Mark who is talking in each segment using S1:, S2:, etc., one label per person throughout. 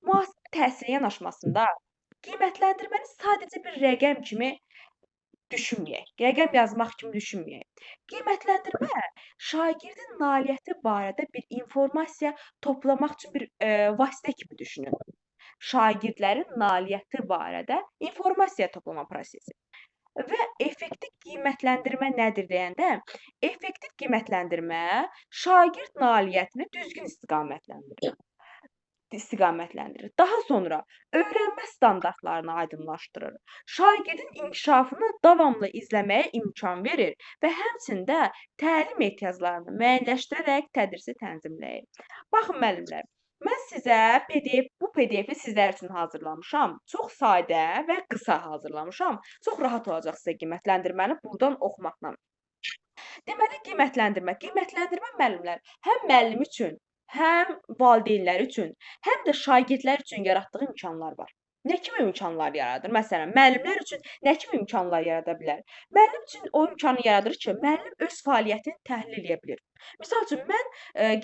S1: Müasir təhsilə yanaşmasında qiymətləndirməni sadəcə bir rəqəm kimi düşünməyək, rəqəm yazmaq kimi düşünməyək. Qiymətləndirmə şagirdin nailiyyəti barədə bir informasiya toplamaq üçün bir vasitə kimi düşünün. Şagirdlərin nailiyyəti barədə informasiya toplama prosesi. Və effektiv qiymətləndirmə nədir deyəndə, effektiv qiymətləndirmə şagird nailiyyətini düzgün istiqamətləndirir. Daha sonra öyrənmə standartlarını aydınlaşdırır. Şagirdin inkişafını davamlı izləməyə imkan verir və həmçində təlim ehtiyaclarını müəyyənləşdirərək tədrisi tənzimləyir. Baxın müəllimlər, mən sizə bu PDF-i sizlər üçün hazırlamışam. Çox sadə və qısa hazırlamışam. Çox rahat olacaq sizə qiymətləndirməni burdan oxumaqla. Deməli, qiymətləndirmə müəllimlər həm müəllim üçün, həm valideynlər üçün, həm də şagirdlər üçün yaratdığı imkanlar var. Nə kimi imkanlar yaradır? Məsələn, müəllimlər üçün nə kimi imkanlar yarada bilər? Müəllim üçün o imkanı yaradır ki, müəllim öz fəaliyyətini təhlil edə bilir. Misal üçün, mən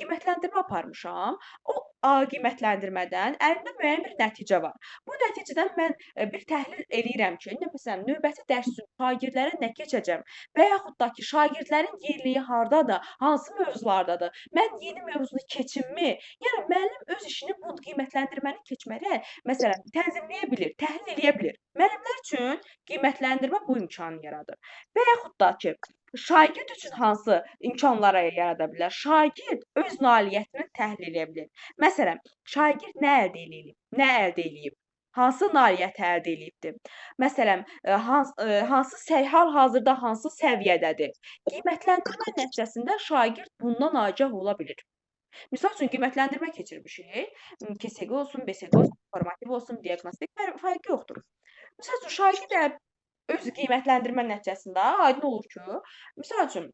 S1: qiymətləndirmə aparmışam. O qiymətləndirmədən əlimdə müəyyən bir nəticə var. Bu nəticədən mən bir təhlil eləyirəm ki, məsələn, növbəti dərs üçün şagirdlərə nə keçəcəm və yaxud da ki, şagirdlərin yerliyi hardadır, hansı mövzulardadır, mən yeni mövzunu keçimmi? Yəni, müəllim öz işini bu qiymətləndirməni keçmərək, məsələn, tənzimləyə bilir, təhlil eləyə bilir. Müəllimlər üçün qiymətləndirmə bu imkanı yaradır. Və yaxud da ki, şagird üçün hansı imkanlara yarada bilər? Şagird öz nailiyyətini təhlil edə bilir. Məsələn, şagird nə əldə eləyib? Hansı nailiyyət əldə eləyibdir? Məsələn, hal-hazırda hansı səviyyədədir? Qiymətləndirmə nəticəsində şagird bundan agah ola bilir. Misal üçün, qiymətləndirmə keçirmişik. KSQ olsun, BSQ olsun, formativ olsun, diaqnostik fərqi yoxdur. Misal üçün, şagird öz qiymətləndirmə nəticəsində aydın olur ki, misal üçün,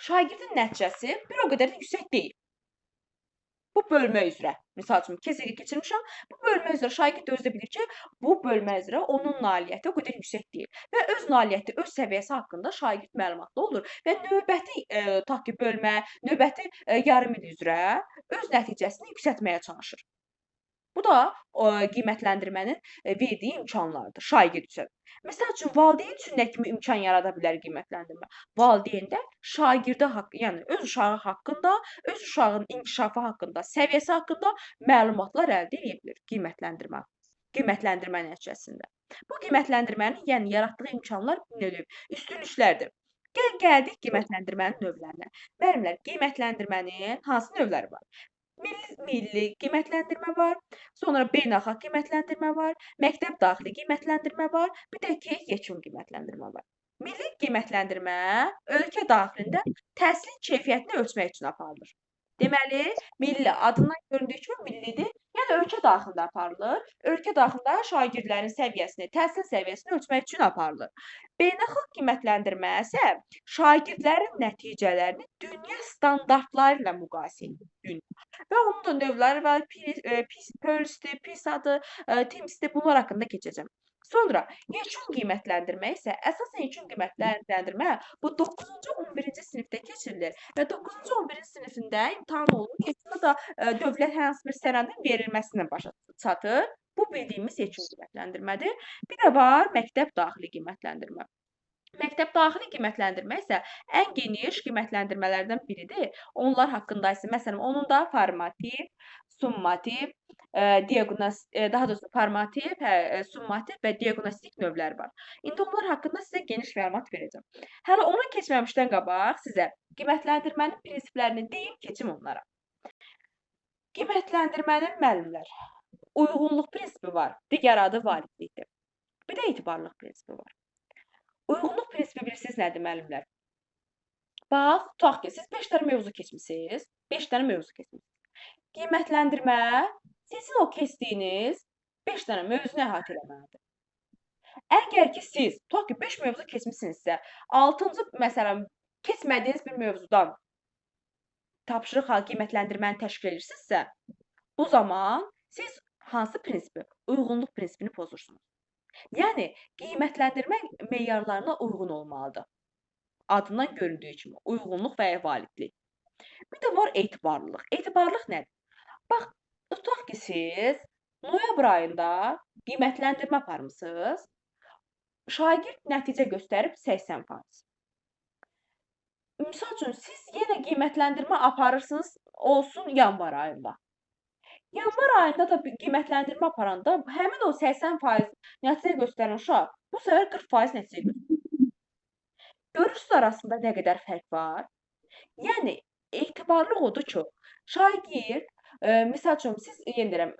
S1: şagirdin nəticəsi bir o qədər də yüksək deyil. Bu bölmə üzrə, misal üçün, KSQ keçirmişəm, bu bölmə üzrə şagird də özü də bilir ki, bu bölmə üzrə onun nailiyyəti o qədər yüksək deyil və öz nailiyyəti, öz səviyyəsi haqqında şagird məlumatlı olur və növbəti tutaq ki, bölmə, növbəti yarım il üzrə öz nəticəsini yüksəltməyə çalışır. Bu da qiymətləndirmənin verdiyi imkanlardır şagird üçün. Məsəl üçün, valideyn üçün nə kimi imkan yarada bilər qiymətləndirmə? Valideyn də şagirdə yəni öz uşağı haqqında, öz uşağının inkişafı haqqında, səviyyəsi haqqında məlumatlar əldə edə bilir qiymətləndirmə nəticəsində. Bu qiymətləndirmənin, yəni yaratdığı imkanlar üstünlüklərdir. Gəldik qiymətləndirmənin növlərinə. Müəllimlər, qiymətləndirmənin hansı növləri var? Milli qiymətləndirmə var, sonra beynəlxalq qiymətləndirmə var, məktəb daxili qiymətləndirmə var, bir də ki, yekun qiymətləndirmə var. Milli qiymətləndirmə ölkə daxilində təhsilin keyfiyyətini ölçmək üçün aparılır. Deməli, milli adından göründüyü kimi millidir, yəni ölkə daxilində aparılır. Ölkə daxilində şagirdlərin səviyyəsini, təhsil səviyyəsini ölçmək üçün aparılır. Beynəlxalq qiymətləndirmə isə şagirdlərin nəticələrini dünya standartları ilə müqayisə edir. Və onun da növləri var, PIRLS-dir, PISA-dır, TIMSS-dir, bunlar haqqında keçəcəm. Sonra, yekun qiymətləndirmə isə əsasən yekun qiymətləndirmə bu 9-cu, 11-ci sinifdə keçirilir və 9-cu, 11-ci sinifində imtahan olunur, yekunda da dövlət hər hansı bir sənədin verilməsinə başa çatır. Bu bildiyimiz yekun qiymətləndirmədir. Bir də var məktəb daxili qiymətləndirmə. Məktəb daxili qiymətləndirmə isə ən geniş qiymətləndirmələrdən biridir. Onlar haqqında isə, məsələn, onun da formativ, summativ, daha doğrusu formativ, summativ və diaqnostik növləri var. İndi onlar haqqında sizə geniş məlumat verəcəm. Hələ ona keçməmişdən qabaq sizə qiymətləndirmənin prinsiplərini deyim, keçim onlara. Qiymətləndirmənin müəllimlər, uyğunluq prinsipi var, digər adı validlikdir. Bir də etibarlılıq prinsipi var. Uyğunluq prinsipi bilirsiniz nədir müəllimlər? Bax, tutaq ki, siz 5 dənə mövzu keçmisiniz. Qiymətləndirmə sizin o keçdiyiniz 5 dənə mövzunu əhatə eləməlidir. Əgər ki, siz, tutaq ki, 5 mövzu keçmisinizsə, 6-cı, məsələn, keçmədiyiniz bir mövzudan tapşırıq qiymətləndirməni təşkil edirsinizsə, bu zaman siz hansı prinsipi, uyğunluq prinsipini pozursunuz. Yəni, qiymətləndirmə meyarlarına uyğun olmalıdır. Adından göründüyü kimi, uyğunluq və ya validlik. Bir də var etibarlılıq. Etibarlılıq nədir? Bax, tutaq ki, siz Noyabr ayında qiymətləndirmə aparmısınız. Şagird nəticə göstərib 80%. Misal üçün, siz yenə qiymətləndirmə aparırsınız, olsun yanvar ayında. Yanvar ayında da qiymətləndirmə aparanda həmin o 80% nəticə göstərən uşaq bu səfər 40% nəticə göstərir. Görürsüz arasında nə qədər fərq var? Yəni etibarlı odur ki, şagird, misal üçün siz yenə deyirəm,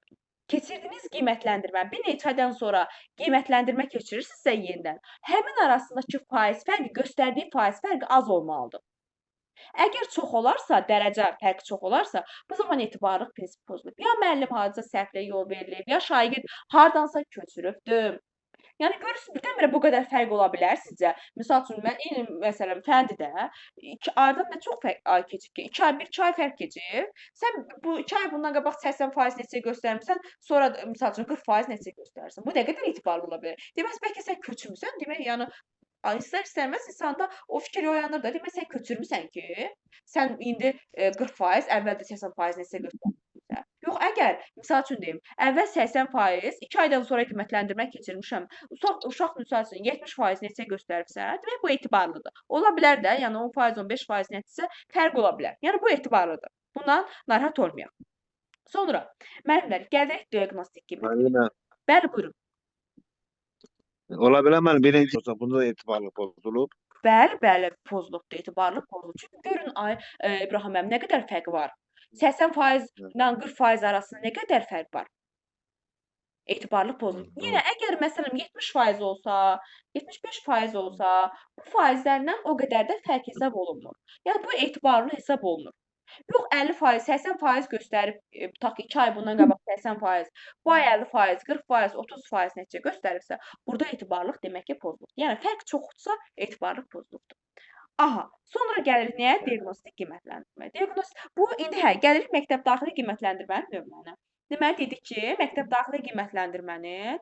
S1: keçirdiyiniz qiymətləndirmə bir neçə aydan sonra qiymətləndirmə keçirirsinizsə yenidən, həmin arasındakı faiz fərqi, göstərdiyi faiz fərqi az olmalıdır. Əgər çox olarsa, dərəcə fərqi çox olarsa, bu zaman etibarlılıq prinsipi pozulub. Ya müəllim hardasa səhvlə yol verilib, ya şagird hardansa köçürübdür. Yəni görürsüz, birdən-birə bu qədər fərq ola bilər sizcə? Misal üçün, mən eyni məsələn Fəndidə 2 aradan nə çox ay keçib ki, 2 ay, 1-2 ay fərq keçib. Sən bu 2 ay bundan qabaq 80% neçə göstərmisən, sonra misal üçün 40% neçə göstərirsən. Bu nə qədər etibarlı ola bilər? Deməz bəlkə sən köçürmüsən, demək yəni istər-istəməz insanda o fikir oyanır da. Demək sən köçürmüsən ki, sən indi 40%, əvvəldə 80% neçə göstərmisən. Yox, əgər misal üçün deyim, əvvəl 80%, 2 aydan sonra qiymətləndirmə keçirmişəm. Uşaq misal üçün 70% neçə göstəribsə, demək bu etibarlıdır. Ola bilər də, yəni 10%, 15% nəticə fərq ola bilər. Yəni bu etibarlıdır. Bundan narahat olmayaq. Sonra müəllimlər, gəlirik diaqnostik qiymətə.
S2: Müəllimə,
S1: Bəli, buyurun.
S2: ola bilər müəllim, birinci olsa bunda da etibarlıq pozulub.
S1: Bəli, bəli, pozulubdur, etibarlılıq pozulub. Çünki görün ay İbrahim müəllim, nə qədər fərq var? 80% ilə 40% arasında nə qədər fərq var? Etibarlılıq pozulub. Yenə əgər məsələn 70% olsa, 75% olsa, bu faizlərlə o qədər də fərq hesab olunmur. Yəni bu etibarlı hesab olunur. Yox 50%, 80% göstərib, tutaq ki, 2 ay bundan qabaq 80%, bu ay 50%, 40%, 30% nəticə göstəribsə, burada etibarlılıq demək ki, pozulub. Yəni fərq çoxdursa, etibarlılıq pozulubdur. Aha, sonra gəlirik nəyə? Diaqnostik qiymətləndirmə. Bu indi gəlirik məktəb daxili qiymətləndirmənin növlərinə. Deməli dedik ki, məktəb daxili qiymətləndirmənin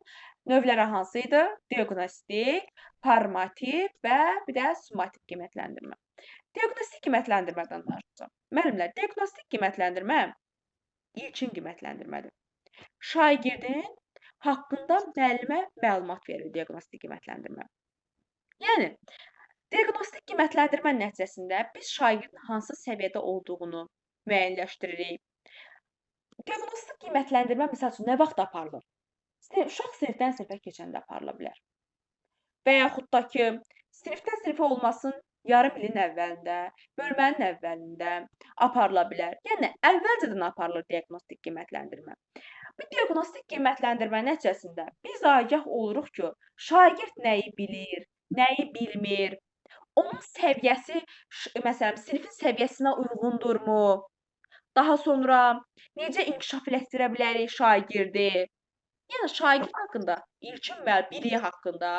S1: növləri hansı idi? Diaqnostik, formativ və bir də summativ qiymətləndirmə. Diaqnostik qiymətləndirmədən danışacağam. Müəllimlər, diaqnostik qiymətləndirmə ilkin qiymətləndirmədir. Şagirdin haqqında müəllimə məlumat verir diaqnostik qiymətləndirmə. Yəni, diaqnostik qiymətləndirmə nəticəsində biz şagirdin hansı səviyyədə olduğunu müəyyənləşdiririk. Diaqnostik qiymətləndirmə məsəl üçün nə vaxt aparılır? Uşaq sinifdən sinifə keçəndə aparıla bilər. Və yaxud da ki, sinifdən sinifə olmasın, yarım ilin əvvəlində, bölmənin əvvəlində aparıla bilər. Yəni, əvvəlcədən aparılır diaqnostik qiymətləndirmə. Bu diaqnostik qiymətləndirmə nəticəsində biz agah oluruq ki, şagird nəyi bilir, nəyi bilmir, onun səviyyəsi, məsələn, sinifin səviyyəsinə uyğundurmu? Daha sonra necə inkişaf elətdirə bilərik şagirdi? Yəni, şagird haqqında, ilkin biliyi haqqında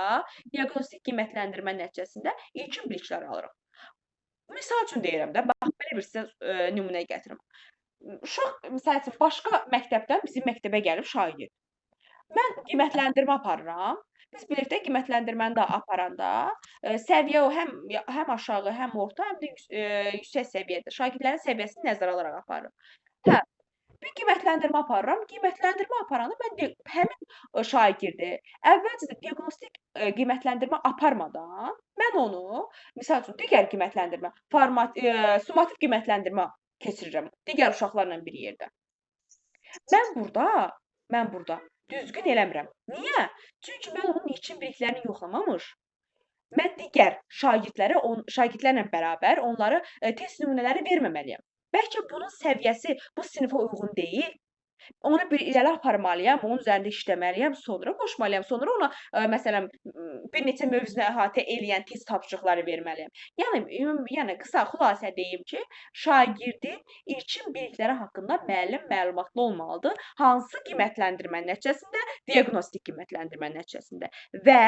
S1: diaqnostik qiymətləndirmə nəticəsində ilkin biliklər alırıq. Misal üçün deyirəm də, bax, belə bir sizə nümunə gətirim. Uşaq, misal üçün, başqa məktəbdən bizim məktəbə gəlib şagird. Mən qiymətləndirmə aparıram. Biz bilirik də, qiymətləndirməni də aparanda səviyyə o həm aşağı, həm orta, həm də yüksək səviyyədə şagirdlərin səviyyəsini nəzərə alaraq aparırıq. Hə, bir qiymətləndirmə aparıram. Qiymətləndirmə aparanda mən həmin şagirdi əvvəlcə diaqnostik qiymətləndirmə aparmadan mən onu, misal üçün, digər qiymətləndirmə, summativ qiymətləndirmə keçirirəm digər uşaqlarla bir yerdə. Mən burada düzgün eləmirəm. Niyə? Çünki mən onun ilkin biliklərini yoxlamamış, mən digər şagirdlərlə bərabər onları test nümunələri verməməliyəm. Bəlkə bunun səviyyəsi bu sinifə uyğun deyil. Onu bir irəli aparmalıyam, onun üzərində işləməliyəm, sonra qoşmalıyam, sonra ona məsələn bir neçə mövzunu əhatə eləyən test tapşırıqları verməliyəm. Yəni qısa xülasə deyim ki, şagirdin ilkin bilikləri haqqında müəllim məlumatlı olmalıdır. Hansı qiymətləndirmə nəticəsində? Diaqnostik qiymətləndirmə nəticəsində. Və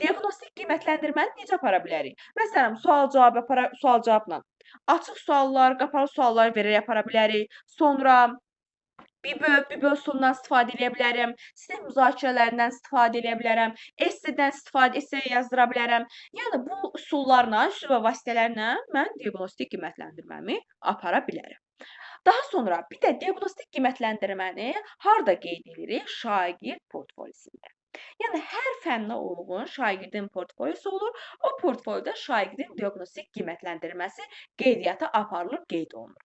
S1: diaqnostik qiymətləndirməni necə apara bilərik? Məsələn, sual-cavabla açıq suallar, qapalı suallar verərək apara bilərik. Sonra bir üsulundan istifadə edə bilərəm, sinif müzakirələrindən istifadə edə bilərəm, essedən esse yazdıra bilərəm. Yəni, bu üsullarla, üsul və vasitələrlə mən diaqnostik qiymətləndirməmi apara bilərəm. Daha sonra bir də diaqnostik qiymətləndirməni harda qeyd edirik? Şagird portfolisində. Yəni hər fənnə uyğun şagirdin portfoliosu olur. O portfolioda şagirdin diaqnostik qiymətləndirməsi qeydiyyata aparılır, qeyd olunur.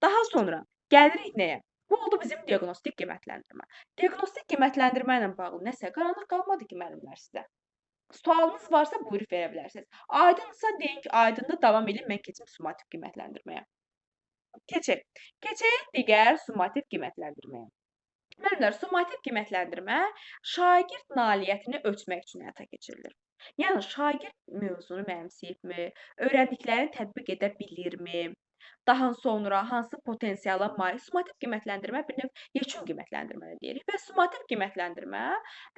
S1: Daha sonra gəlirik nəyə? Bu oldu bizim diaqnostik qiymətləndirmə. Diaqnostik qiymətləndirmə ilə bağlı nəsə qaranlıq qalmadı ki, müəllimlər sizə. Sualınız varsa buyurub verə bilərsiniz. Aydınsa deyin ki, aydındır, davam edin, mən keçim summativ qiymətləndirməyə. Keçək digər summativ qiymətləndirməyə. Müəllimlər, summativ qiymətləndirmə şagird nailiyyətini ölçmək üçün həyata keçirilir. Yəni, şagird mövzunu mənimsəyibmi, öyrəndiklərini tətbiq edə bilirmi, daha sonra hansı potensiala malik summativ qiymətləndirmə bir növ yekun qiymətləndirmə deyirik və summativ qiymətləndirmə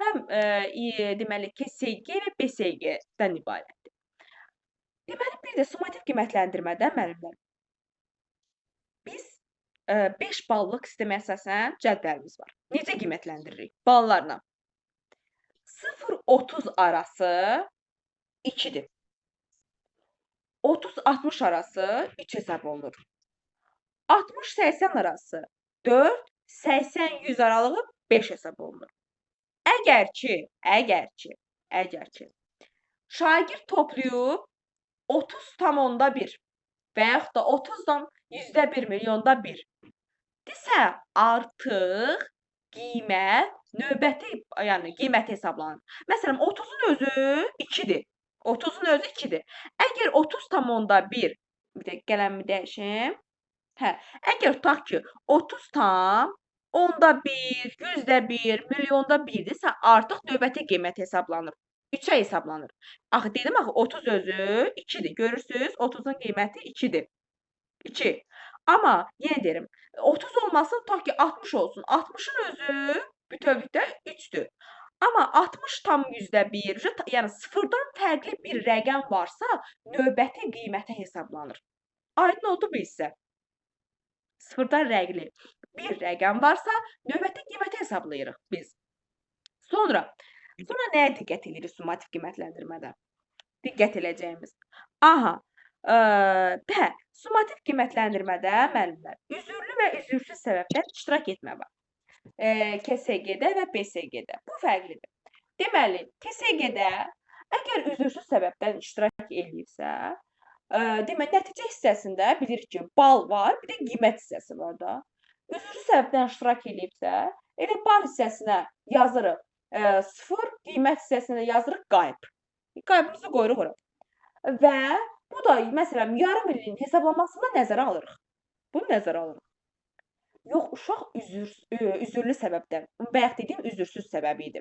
S1: həm deməli KSG və BSG-dən ibarətdir. Deməli, bir də summativ qiymətləndirmədə müəllimlər biz 5 ballıq sistemə əsasən cədvəlimiz var. Necə qiymətləndiririk? Ballarla. 0-30 arası 2-dir. 30-60 arası 3 hesab olunur. 60-80 arası 4, 80-100 aralığı 5 hesab olunur. Əgər ki, şagird toplayıb 30,1 və yaxud da 30-dan %1 milyonda 1 desə, artıq qiymət növbəti, yəni qiymət hesablanır. Məsələn, 30-un özü 2-dir. 30-un özü 2-dir. Əgər 30,1 bir də qələmi dəyişim. Əgər tutaq ki, 30,1, 100-1, milyonda 1-dirsə, artıq növbəti qiymət hesablanır. 3-ə hesablanır. Axı dedim axı 30 özü 2-dir. Görürsüz, 30-un qiyməti 2-dir. 2. Amma yenə deyirəm, 30 olmasın, tutaq ki, 60 olsun. 60-ın özü bütövlükdə 3-dür. Amma 60,1, yəni 0-dan fərqli bir rəqəm varsa, növbəti qiymətə hesablanır. Aydın oldu bu hissə. 0-dan fərqli bir rəqəm varsa, növbəti qiymətə hesablayırıq biz. Sonra nəyə diqqət edirik summativ qiymətləndirmədə? Diqqət edəcəyimiz. Summativ qiymətləndirmədə müəllimlər üzürlü və üzürsüz səbəbdən iştirak etmə var. KSG-də və BSG-də. Bu fərqlidir. Deməli, KSG-də əgər üzürsüz səbəbdən iştirak eləyibsə, deməli, nəticə hissəsində bilirik ki, bal var, bir də qiymət hissəsi var da. Üzürsüz səbəbdən iştirak eləyibsə, elə bal hissəsinə yazırıq 0, qiymət hissəsinə yazırıq qayıb. Qaybımızı qoyuruq ora. Və bu da, məsələn, yarım ilin hesablamasında nəzərə alırıq. Bunu nəzərə alırıq. Yox, uşaq üzürlü səbəbdən, bayaq dediyim üzürsüz səbəbi idi.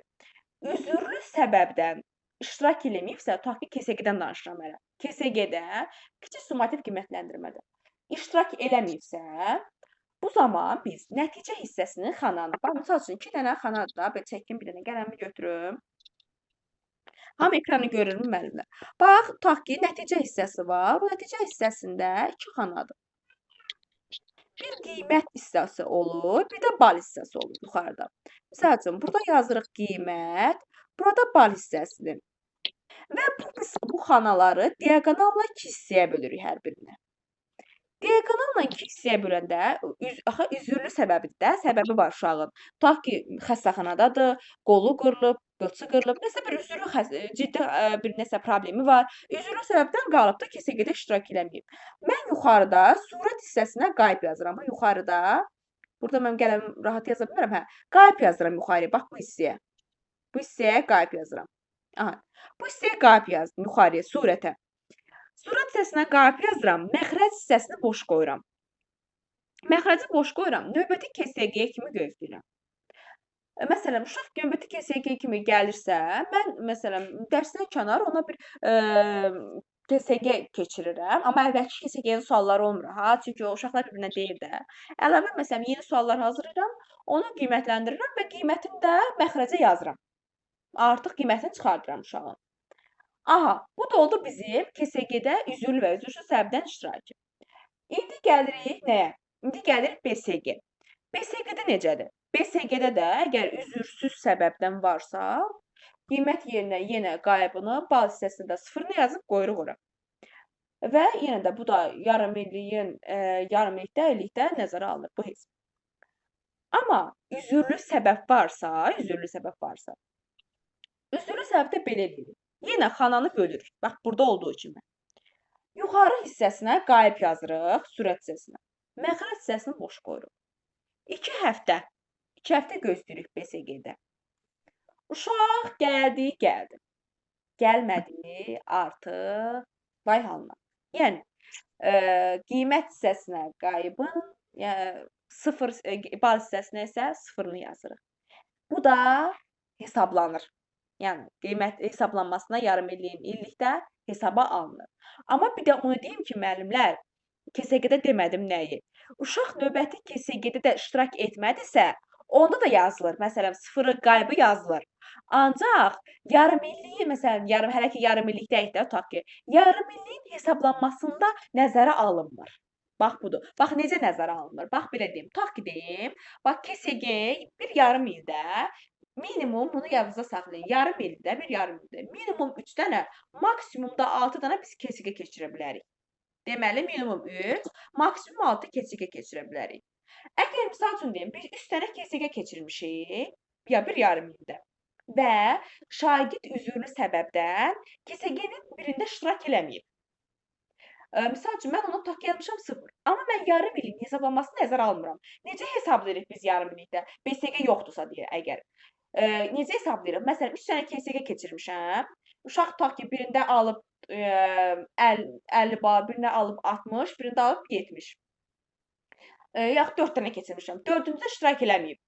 S1: Üzürlü səbəbdən iştirak eləməyibsə, tutaq ki, KSG-dən danışıram hələ. KSG-də kiçik summativ qiymətləndirmədə iştirak eləməyibsə, bu zaman biz nəticə hissəsinin xananı, bax, misal üçün 2 dənə xanadır da, belə çəkim bir dənə qələmi götürüm. Hamı ekranı görürmü müəllimlər? Bax, tutaq ki, nəticə hissəsi var. Bu nəticə hissəsində 2 xanadır. Bir qiymət hissəsi olur, bir də bal hissəsi olur yuxarıda. Misal üçün, burada yazırıq qiymət, burada bal hissəsidir. Və bu xanaları diaqonalla 2 hissəyə bölürük hər birini. Diaqonalla 2 hissəyə böləndə, üzürlü səbəbidir də, səbəbi var uşağın. Tutaq ki, xəstəxanadadır, qolu qırılıb, qılçı qırılıb, nəsə bir üzürlü ciddi bir nəsə problemi var. Üzürlü səbəbdən qalıb da KSG-də iştirak eləməyib. Mən yuxarıda surət hissəsinə qayıb yazıram. Yuxarıda, burada mən qələmi rahat yaza bilmirəm, qayıb yazıram yuxarıya, bax bu hissəyə. Bu hissəyə qayıb yazıram. Bu hissəyə qayıb yazdım yuxarıya, surətə. Surət hissəsinə qayıb yazıram, məxrəc hissəsini boş qoyuram. Məxrəci boş qoyuram, növbəti KSG-yə kimi gözləyirəm. Məsələn, uşaq növbəti KSG kimi gəlirsə, mən məsələn, dərsdən kənar ona bir KSG keçirirəm. Amma əvvəlki KSG-nin sualları olmur, çünki uşaqlar bir-birinə deyir də. Əlavə, məsələn, yeni suallar hazırlayıram, onu qiymətləndirirəm və qiymətini də məxrəcə yazıram. Artıq qiymətini çıxardıram uşağın. Bu da oldu bizim KSG-də üzürlü və üzürsüz səbəbdən iştirakı. İndi gəlirik nəyə? İndi gəlirik BSG. BSG-də necədir? BSG-də də əgər üzürsüz səbəbdən varsa, qiymət yerinə yenə qaybını bal hissəsində 0-ını yazıb qoyuruq ora. və yenə də bu da yarımillikdə, illikdə nəzərə alınır bu hesab. Amma üzürlü səbəb varsa, üzürlü səbəbdə belə deyilir. Yenə xananı bölürük. Bax, burada olduğu kimi. Yuxarı hissəsinə qayıb yazırıq, sürət hissəsinə. Məxrəc hissəsini boş qoyuruq. 2 həftə gözləyirik BSG-də. Uşaq gəldi. Gəlmədi, artıq vay halına. Yəni, qiymət hissəsinə qayıbın, bal hissəsinə isə sıfırını yazırıq. Bu da hesablanır. Yəni, qiymət hesablanmasına yarımilliyin illikdə hesaba alınır. Amma bir də onu deyim ki, müəllimlər, KSG-də demədim nəyi. Uşaq növbəti KSG-də də iştirak etmədisə, onda da yazılır. Məsələn, sıfırı qaybı yazılır. Ancaq yarımilliyi, məsələn, hələ ki yarımillikdəyik də, tutaq ki, yarımilliyin hesablanmasında nəzərə alınmır. Bax budur. Bax necə nəzərə alınmır? Bax belə deyim. Tutaq ki deyim, bax KSG bir yarım ildə minimum, bunu yadınızda saxlayın. Yarım ildə, bir yarım ildə minimum 3 dənə, maksimumda 6 dənə biz KSG keçirə bilərik. Deməli, minimum 3, maksimum 6 KSG keçirə bilərik. Əgər misal üçün deyim, biz 3 dənə KSG keçirmişik, ya bir yarım ildə və şagird üzürlü səbəbdən KSG-nin birində iştirak eləməyib. Misal üçün, mən onu tutaq ki, yazmışam 0. Amma mən yarım ilin hesablanmasını nəzərə almıram. Necə hesablayırıq biz yarım illikdə? BSG yoxdursa deyə əgər. Necə hesablayırıq? Məsələn, 3 dənə KSG keçirmişəm. Uşaq tutaq ki, birində alıb 50 bal, birində alıb 60, birində alıb 70. Yaxud 4 dənə keçirmişəm. 4-cüdə iştirak eləməyib.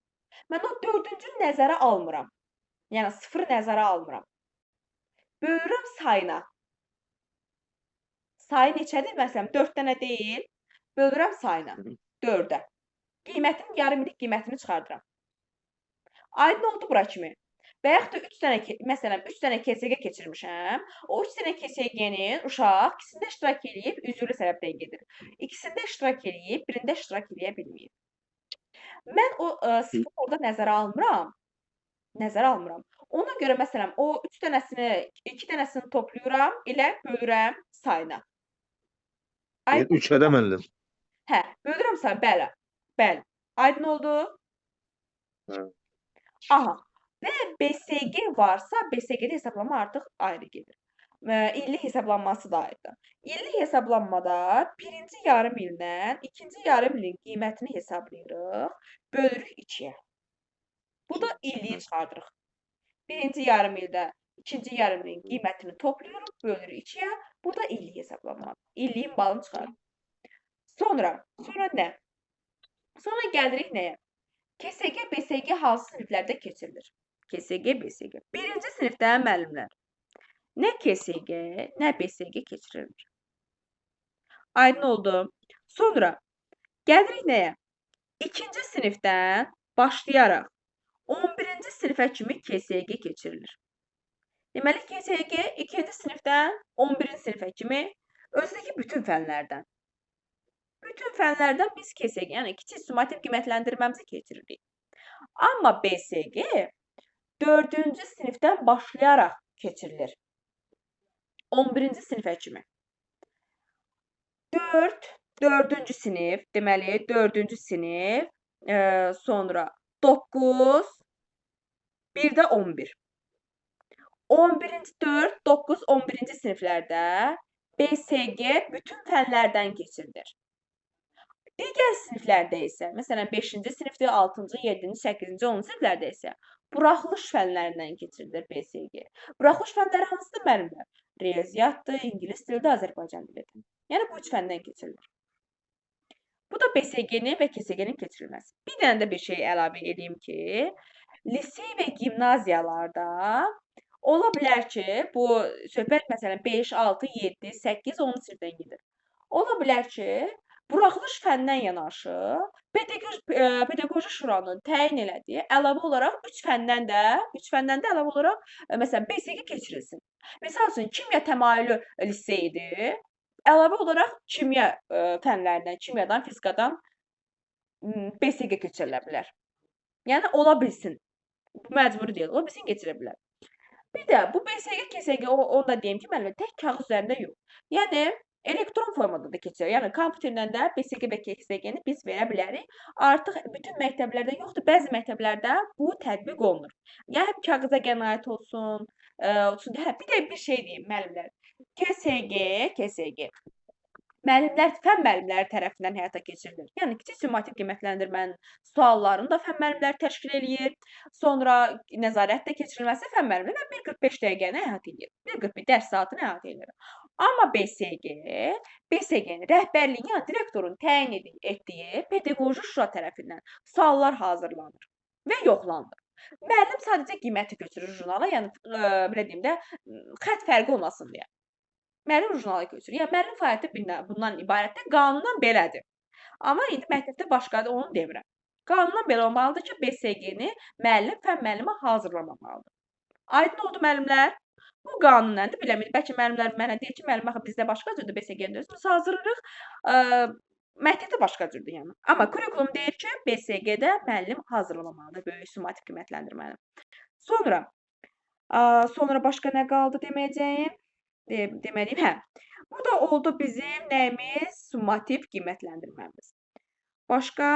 S1: Mən o 4-cünü nəzərə almıram. Yəni, 0 nəzərə almıram. Bölürəm sayına. Sayı neçədir? Məsələn, 4 dənə deyil. Bölürəm sayına. 4-ə. Qiymətin, yarım illik qiymətini çıxardıram. Aydın oldu bura kimi. Və yaxud da 3 dənə, məsələn, 3 dənə KSG keçirmişəm. O 3 dənə KSG-nin uşaq ikisində iştirak eləyib, üzürlü səbəbdən gedir. İkisində iştirak eləyib, birində iştirak eləyə bilməyib. Mən o 0 orada nəzərə almıram. Ona görə, məsələn, o 3 dənəsini, 2 dənəsini toplayıram, elə bölürəm sayına.
S2: 3-ə də müəllim.
S1: Hə, bölürəm sayına, bəli. Aydın oldu?
S2: Hə.
S1: Aha. Və BSG varsa, BSG-də hesablama artıq ayrı gedir. İllik hesablanması da ayrıdır. İllik hesablanmada birinci yarım ildən ikinci yarım ilin qiymətini hesablayırıq, bölürük 2-yə. Bu da illiyi çıxardırıq. Birinci yarım ildə ikinci yarım ilin qiymətini toplayırıq, bölürük 2-yə. Bu da illik hesablanmadır. İlliyin balını çıxardırıq. Sonra nə? Sonra gəlirik nəyə? KSG, BSG hansı siniflərdə keçirilir? KSG, BSG. Birinci sinifdə müəllimlər, nə KSG, nə BSG keçirilir. Aydın oldu. Sonra gəlirik nəyə? İkinci sinifdən başlayaraq 11-ci sinifə kimi KSG keçirilir. Deməli, KSG ikinci sinifdən 11-ci sinifə kimi özündəki bütün fənlərdən. Bütün fənlərdən biz KSG, yəni kiçik summativ qiymətləndirməmizi keçiririk. Amma BSG 4-cü sinifdən başlayaraq keçirilir. 11-ci sinifə kimi. 4-cü sinif, deməli 4-cü sinif, sonra 9, bir də 11. 11-ci 4, 9, 11-ci siniflərdə BSG bütün fənlərdən keçirilir. Digər siniflərdə isə, məsələn 5-ci sinifdə, 6-cı, 7-ci, 8-ci, 10-cu siniflərdə isə buraxılış fənlərindən keçirilir BSG. Buraxılış fənləri hansıdır müəllimlər? Riyaziyyatdır, ingilis dilidir, Azərbaycan dilidir. Yəni bu 3 fəndən keçirilir. Bu da BSG-nin və KSG-nin keçirilməsi. Bir dənə də bir şey əlavə edeyim ki, lisey və gimnaziyalarda ola bilər ki, bu söhbət məsələn 5, 6, 7, 8, 10 sinifdən gedir. Ola bilər ki, buraxılış fəndən yanaşı pedaqoji şuranın təyin elədiyi əlavə olaraq 3 fəndən də əlavə olaraq məsələn BSG keçirilsin. Məsəl üçün kimya təmayüllü liseydir. Əlavə olaraq kimya fənlərindən, kimyadan, fizikadan BSG keçirilə bilər. Yəni ola bilsin. Bu məcburi deyil, ola bilsin keçirə bilər. Bir də bu BSG, KSG, onu da deyim ki, müəllimə tək kağız üzərində yox. Yəni elektron formada da keçir. Yəni kompüterdən də BSG və KSG-ni biz verə bilərik. Artıq bütün məktəblərdə yoxdur, bəzi məktəblərdə bu tətbiq olunur. Ya həm kağıza qənaət olsun, hə, bir də bir şey deyim müəllimlər. KSG fən müəllimləri tərəfindən həyata keçirilir. Yəni kiçik summativ qiymətləndirmənin suallarını da fən müəllimləri təşkil eləyir. Sonra nəzarət də keçirilməsi fən müəllimləri 1:45 dəqiqəni əhatə edir. 1:45 dərs saatını əhatə edir. Amma BSG-nin rəhbərliyi, yəni direktorun təyin etdiyi pedaqoji şura tərəfindən suallar hazırlanır və yoxlanılır. Müəllim sadəcə qiyməti köçürür jurnala, yəni belə deyim də, xətt fərqi olmasın deyə. Müəllim jurnala köçürür. Yəni müəllim fəaliyyəti bundan ibarətdir. Qanundan belədir. Amma indi məktəbdə başqadır, onu demirəm. Qanundan belə olmalıdır ki, BSG-ni müəllim fən müəllimi hazırlamamalıdır. Aydın oldu müəllimlər? Bu qanun nədir? Biləmirik. Bəlkə müəllimlər mənə deyir ki, müəllim axı bizdə başqa cürdür BSG-ni özümüz hazırlayırıq. Məktəbdə başqa cürdür yəni. Amma kurikulum deyir ki, BSG-də müəllim hazırlamamalıdır böyük summativ qiymətləndirməni. Sonra başqa nə qaldı deməyəcəyim? Deməliyim, hə. Bu da oldu bizim nəyimiz? Summativ qiymətləndirməmiz. Başqa,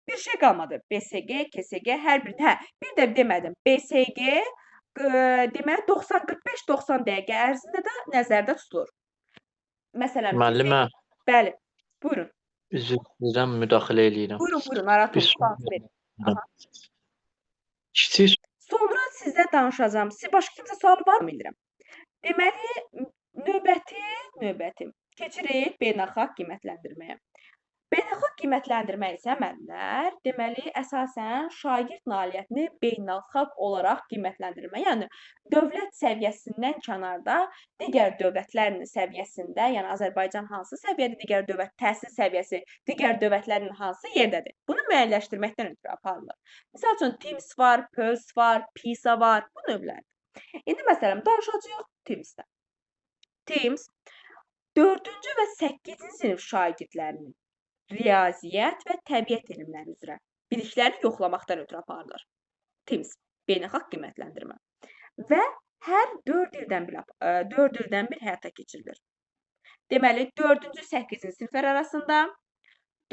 S1: bir şey qalmadı. BSG, KSG hər birində. Hə, bir də demədim. BSG deməli 90-45-90 dəqiqə ərzində də nəzərdə tutulur. Məsələn,
S3: Müəllimə,
S1: bəli. Buyurun.
S3: üzr istəyirəm, müdaxilə eləyirəm.
S1: Buyurun, narahat
S3: Bir
S1: olun.
S3: sual
S1: Verin.
S3: Kiçik
S1: Sonra sizə danışacağım. Sizə başqa kimsə sualı var mı bilmirəm. Deməli, növbəti keçirik beynəlxalq qiymətləndirməyə. Beynəlxalq qiymətləndirmə isə müəllimlər, deməli, əsasən şagird nailiyyətini beynəlxalq olaraq qiymətləndirmə, yəni dövlət səviyyəsindən kənarda digər dövlətlərin səviyyəsində, yəni Azərbaycan hansı səviyyədə, digər dövlət təhsil səviyyəsi, digər dövlətlərin hansı yerdədir? Bunu müəyyənləşdirməkdən ötürü aparılır. Misal üçün, TIMSS var, PIRLS var, PISA var, bu növlərdir. İndi məsələn, danışacağıq TIMSS-dən. TIMSS 4-cü və 8-ci sinif şagirdlərinin riyaziyyat və təbiət elmləri üzrə biliklərini yoxlamaqdan ötürü aparılır. TIMSS, beynəlxalq qiymətləndirmə. Və hər 4 ildən bir həyata keçirilir. Deməli, 4-cü, 8-ci siniflər arasında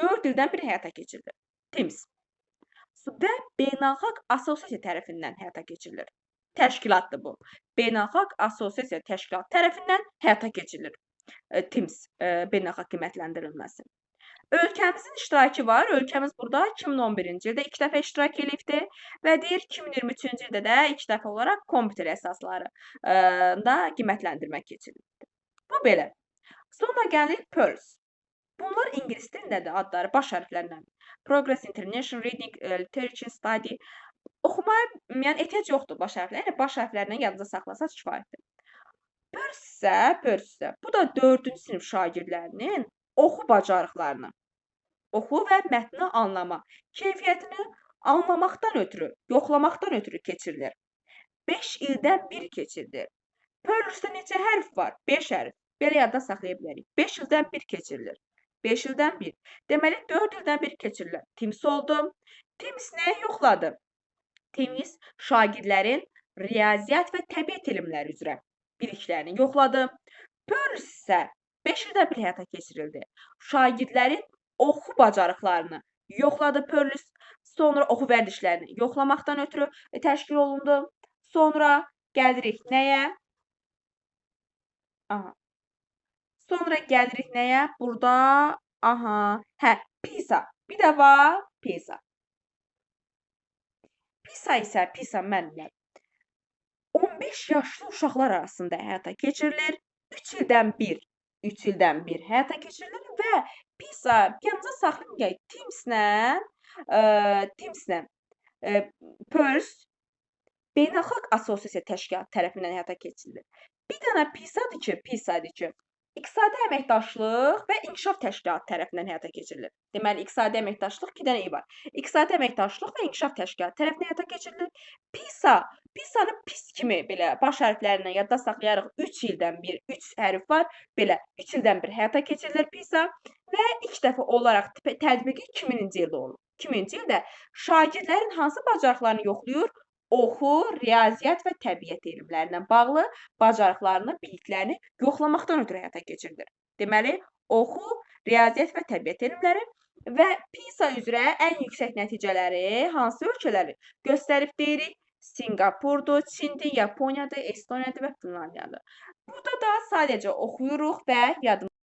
S1: 4 ildən bir həyata keçirilir. TIMSS. Və beynəlxalq assosiasiya tərəfindən həyata keçirilir. Təşkilatdır bu. Beynəlxalq assosiasiya təşkilatı tərəfindən həyata keçirilir. TIMSS beynəlxalq qiymətləndirilməsi. Ölkəmizin iştirakı var. Ölkəmiz burada 2011-ci ildə 2 dəfə iştirak edibdir və deyir 2023-cü ildə də 2 dəfə olaraq kompüter əsasları da qiymətləndirmə keçirilibdir. Bu belə. Sonra gəlir PIRLS. Bunlar ingilis dilindədir adları, baş hərflərlə. Progress International Reading Literature Study. Oxumaya yəni ehtiyac yoxdur baş hərfləri. Yəni baş hərflərindən yadınıza saxlasaq kifayətdir. PIRLS isə bu da 4-cü sinif şagirdlərinin oxu bacarıqlarını, oxu və mətni anlama, keyfiyyətini anlamaqdan ötürü, yoxlamaqdan ötürü keçirilir. 5 ildən bir keçirilir. PIRLS-də neçə hərf var? 5 hərf. Belə yadda saxlaya bilərik. 5 ildən bir keçirilir. 5 ildən bir. Deməli, 4 ildən bir keçirilir. TIMSS oldu. TIMSS nəyi yoxladı? TIMSS şagirdlərin riyaziyyat və təbiət elmləri üzrə biliklərini yoxladı. PIRLS isə 5 ildən bir həyata keçirildi. Şagirdlərin oxu bacarıqlarını yoxladı PIRLS. Sonra oxu vərdişlərini yoxlamaqdan ötürü təşkil olundu. Sonra gəlirik nəyə? Sonra gəlirik nəyə? Burada, PISA. Bir də var PISA. PISA müəllimlər 15 yaşlı uşaqlar arasında həyata keçirilir. 3 ildən bir həyata keçirilir və PISA, yanınıza saxlayın, TIMSS-lə PIRLS beynəlxalq assosiasiya təşkilatı tərəfindən həyata keçirilir. Bir dənə PISA-dır ki, İqtisadi əməkdaşlıq və inkişaf təşkilatı tərəfindən həyata keçirilir. Deməli, iqtisadi əməkdaşlıq 2 dənə var. İqtisadi əməkdaşlıq və inkişaf təşkilatı tərəfindən həyata keçirilir. PISA-nı PIS kimi belə baş hərflərindən yadda saxlayaraq 3 ildən bir, 3 hərf var. Belə 3 ildən bir həyata keçirilir PISA və ilk dəfə olaraq tətbiqi 2000-ci ildə olub. 2000-ci ildə şagirdlərin hansı bacarıqlarını yoxlayır? Oxu, riyaziyyat və təbiət elmlərindən bağlı bacarıqlarını, biliklərini yoxlamaqdan ötürü həyata keçirilir. Deməli, oxu, riyaziyyat və təbiət elmləri və PISA üzrə ən yüksək nəticələri hansı ölkələri göstərib deyirik? Sinqapurdur, Çindir, Yaponiyadır, Estoniyadır və Finlandiyadır. Burada da sadəcə oxuyuruq və yadımızda